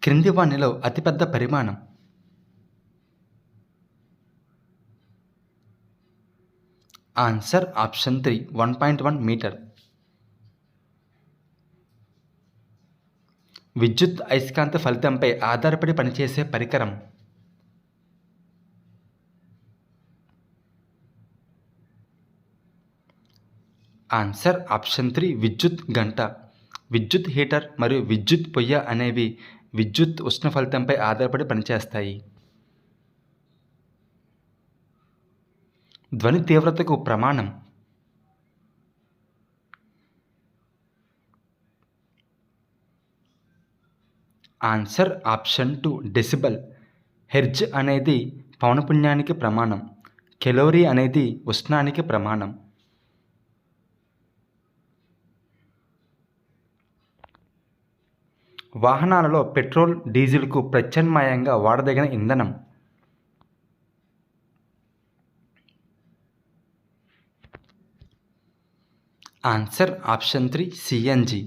క్రింది వానిలో అతిపెద్ద పరిమాణం. Answer option 3 1.1 metre. విద్యుత్ అయస్కాంత ఫలితంపై ఆధారపడి పనిచేసే పరికరం. ఆన్సర్ ఆప్షన్ 3 విద్యుత్ గంట. విద్యుత్ హీటర్ మరియు విద్యుత్ పొయ్య అనేవి విద్యుత్ ఉష్ణ ఫలితంపై ఆధారపడి పనిచేస్తాయి. ధ్వని తీవ్రతకు ప్రమాణం. Answer option 2 decibel. హెర్ట్జ్ అనేది పౌనపున్యానికి ప్రమాణం. కెలోరీ అనేది ఉష్ణానికి ప్రమాణం. వాహనాలలో పెట్రోల్, డీజిల్కు ప్రత్యామ్నాయంగా వాడదగిన ఇంధనం. Answer option 3 CNG.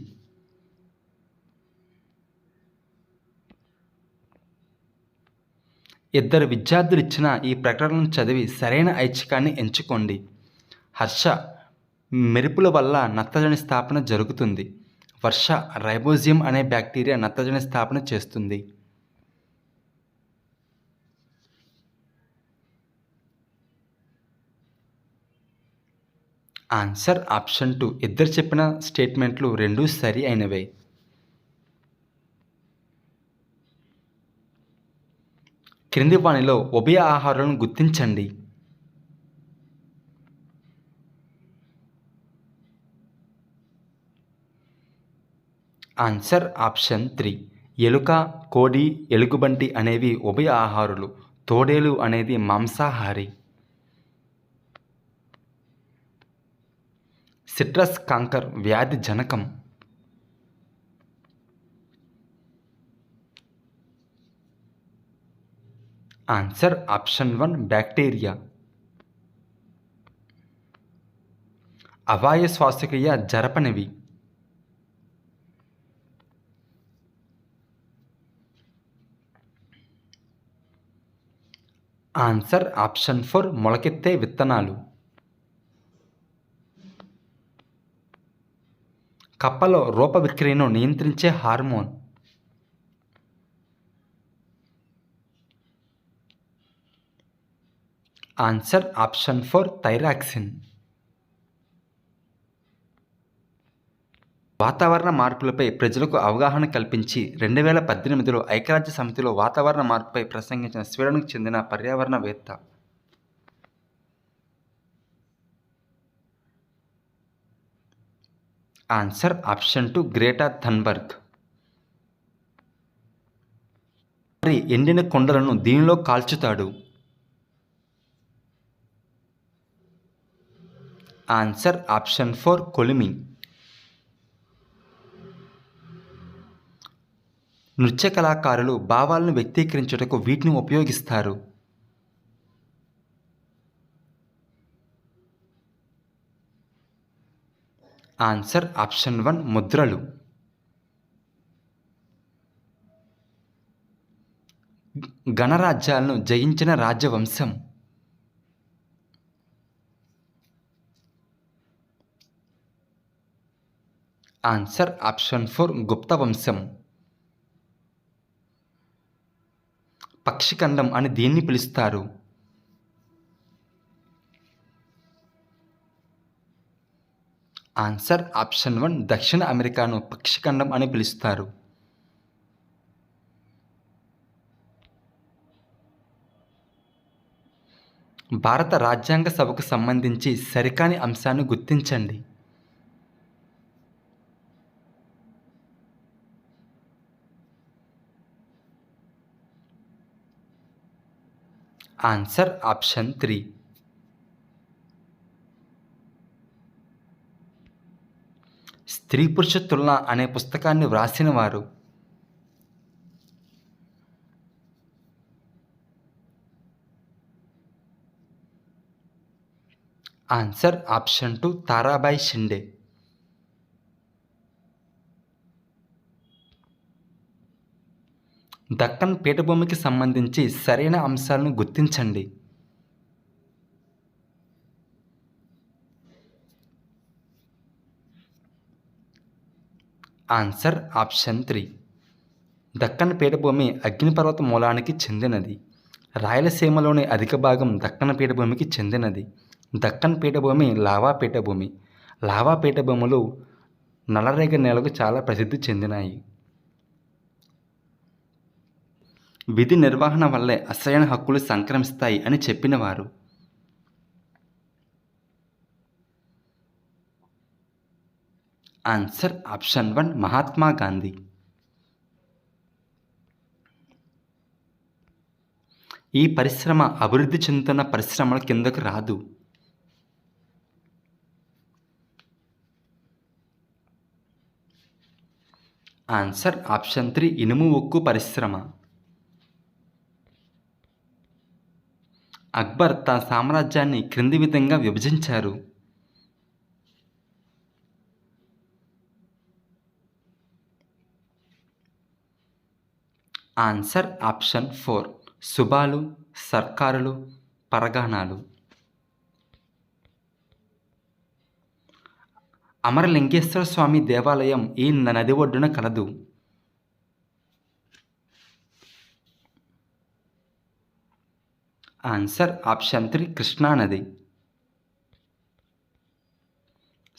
ఇద్దరు విద్యార్థులు ఇచ్చిన ఈ ప్రకటనను చదివి సరైన ఐచ్ఛికాన్ని ఎంచుకోండి. హర్ష, మెరుపుల వల్ల నత్రజని స్థాపన జరుగుతుంది. వర్ష, రైబోజియం అనే బ్యాక్టీరియా నత్రజని స్థాపన చేస్తుంది. ఆన్సర్ ఆప్షన్ 2 ఇద్దరు చెప్పిన స్టేట్మెంట్లు రెండూ సరి అయినవే. క్రింది వానిలో ఉభయ ఆహారాలను గుర్తించండి. ఆన్సర్ ఆప్షన్ 3 ఎలుక, కోడి, ఎలుగుబంటి అనేవి ఉభయ ఆహారులు. తోడేలు అనేది మాంసాహారి. సిట్రస్ కాంకర్ వ్యాధి జనకం. Answer option 1 bacteria. అవాయ శ్వాసక్రియ జరపనివి. ఆన్సర్ ఆప్షన్ 4 మొలకెత్తే విత్తనాలు. కప్పలో రూప విక్రియను నియంత్రించే హార్మోన్. Answer option 4 thyroxine. వాతావరణ మార్పులపై ప్రజలకు అవగాహన కల్పించి 2018లో ఐక్యరాజ్య సమితిలో వాతావరణ మార్పుపై ప్రసంగించిన స్వీడన్కు చెందిన పర్యావరణవేత్త. Answer option 2 Greta Thunberg. మరి ఎండిన కొండలను దీనిలో కాల్చుతాడు. ఆన్సర్ ఆప్షన్ 4 కొలిమి. నృత్య కళాకారులు భావాలను వ్యక్తీకరించుటకు వీటిని ఉపయోగిస్తారు. ఆన్సర్ ఆప్షన్ 1 ముద్రలు. గణరాజ్యాలను జయించిన రాజ్యవంశం. ఆన్సర్ ఆప్షన్ 4 గుప్త వంశం. పక్షిఖండం అని దీన్ని పిలుస్తారు. ఆన్సర్ ఆప్షన్ 1 దక్షిణ అమెరికాను పక్షిఖండం అని పిలుస్తారు. భారత రాజ్యాంగ సభకు సంబంధించి సరికాని అంశాన్ని గుర్తించండి. ఆన్సర్ ఆప్షన్ 3 స్త్రీ పురుష తులన అనే పుస్తకాన్ని వ్రాసిన వారు. Answer option 2 Tarabai Shinde. దక్కన్ పీఠభూమికి సంబంధించి సరైన అంశాలను గుర్తించండి. Answer option 3. దక్కన్ పీఠభూమి అగ్నిపర్వత మూలానికి చెందినది. రాయలసీమలోని అధిక భాగం దక్కన్ పీఠభూమికి చెందినది. దక్కన్ పీఠభూమి లావా పీఠభూమి. లావా పీఠభూములు నల్లరేగడి నేలకు చాలా ప్రసిద్ధి చెందినాయి. విధి నిర్వహణ వల్లే అసలైన హక్కులు సంక్రమిస్తాయి అని చెప్పినవారు. Answer option 1 Mahatma Gandhi. ఈ పరిశ్రమ అభివృద్ధి చెందుతున్న పరిశ్రమల కిందకు రాదు. ఆన్సర్ ఆప్షన్ 3 ఇనుము ఉక్కు పరిశ్రమ. అక్బర్ తన సామ్రాజ్యాన్ని క్రింది విధంగా విభజించారు. Answer option 4 సుబాలు, సర్కారులు, పరగణాలు. అమరలింగేశ్వర స్వామి దేవాలయం ఈ నది ఒడ్డున కలదు. ఆన్సర్ ఆప్షన్ 3 కృష్ణానది.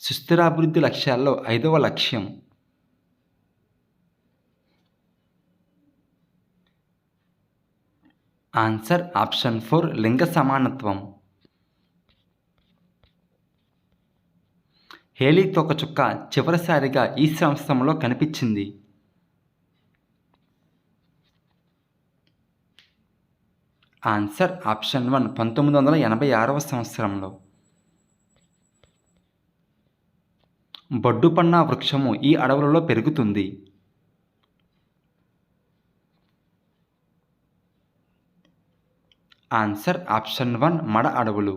సుస్థిరాభివృద్ధి లక్ష్యాల్లో 5వ లక్ష్యం. ఆన్సర్ ఆప్షన్ 4 లింగ సమానత్వం. హేలీ తోకచుక్క చివరిసారిగా ఈ సంవత్సరంలో కనిపించింది. ఆన్సర్ ఆప్షన్ 1 1986వ సంవత్సరంలో. బొడ్డుపన్నా వృక్షము ఈ అడవులలో పెరుగుతుంది. ఆన్సర్ ఆప్షన్ 1 మడ అడవులు.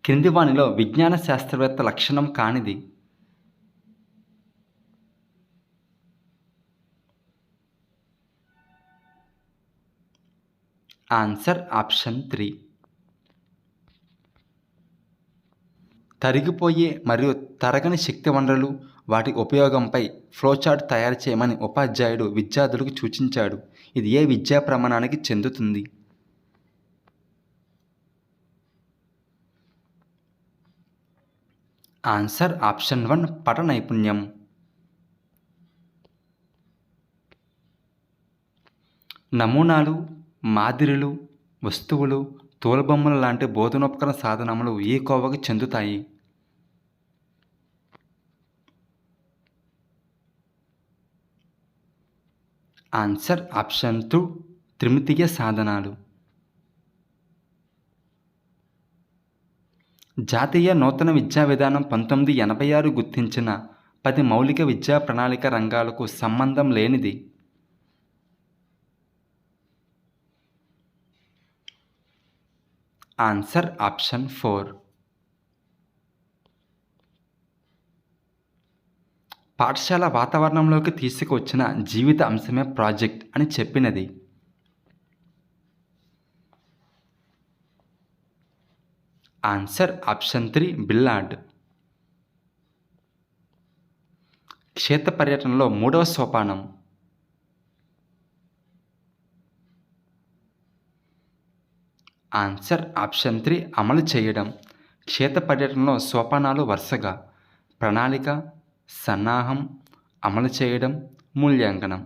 క్రింది వానిలో విజ్ఞాన శాస్త్రవేత్త లక్షణం కానిది. ఆన్సర్ ఆప్షన్ 3 తరిగిపోయే మరియు తరగని శక్తి వనరులు, వాటి ఉపయోగంపై ఫ్లోచార్ట్ తయారు చేయమని ఉపాధ్యాయుడు విద్యార్థులకు సూచించాడు. ఇది ఏ విద్యా ప్రమాణానికి చెందుతుంది? ఆన్సర్ ఆప్షన్ 1 పట నైపుణ్యం. నమూనాలు, మాదిరిలు, వస్తువులు, తోలుబొమ్మలు లాంటి బోధనోపకరణ సాధనములు ఈ కోవకు చెందుతాయి. ఆన్సర్ ఆప్షన్ 2 త్రిమితీయ సాధనాలు. జాతీయ నూతన విద్యా విధానం 1986 గుర్తించిన 10 మౌలిక విద్యా ప్రణాళిక రంగాలకు సంబంధం లేనిది. ఆన్సర్ ఆప్షన్ 4 పాఠశాల వాతావరణంలోకి తీసుకువచ్చిన జీవిత అంశమే ప్రాజెక్ట్ అని చెప్పినది. Answer option 3 బిల్లార్డ్. క్షేత్ర పర్యటనలో 3వ సోపానం. ఆన్సర్ ఆప్షన్ 3 అమలు చేయడం. క్షేత్ర పర్యటనలో సోపానాలు వరుసగా ప్రణాళిక, సన్నాహం, అమలు చేయడం, మూల్యాంకనం.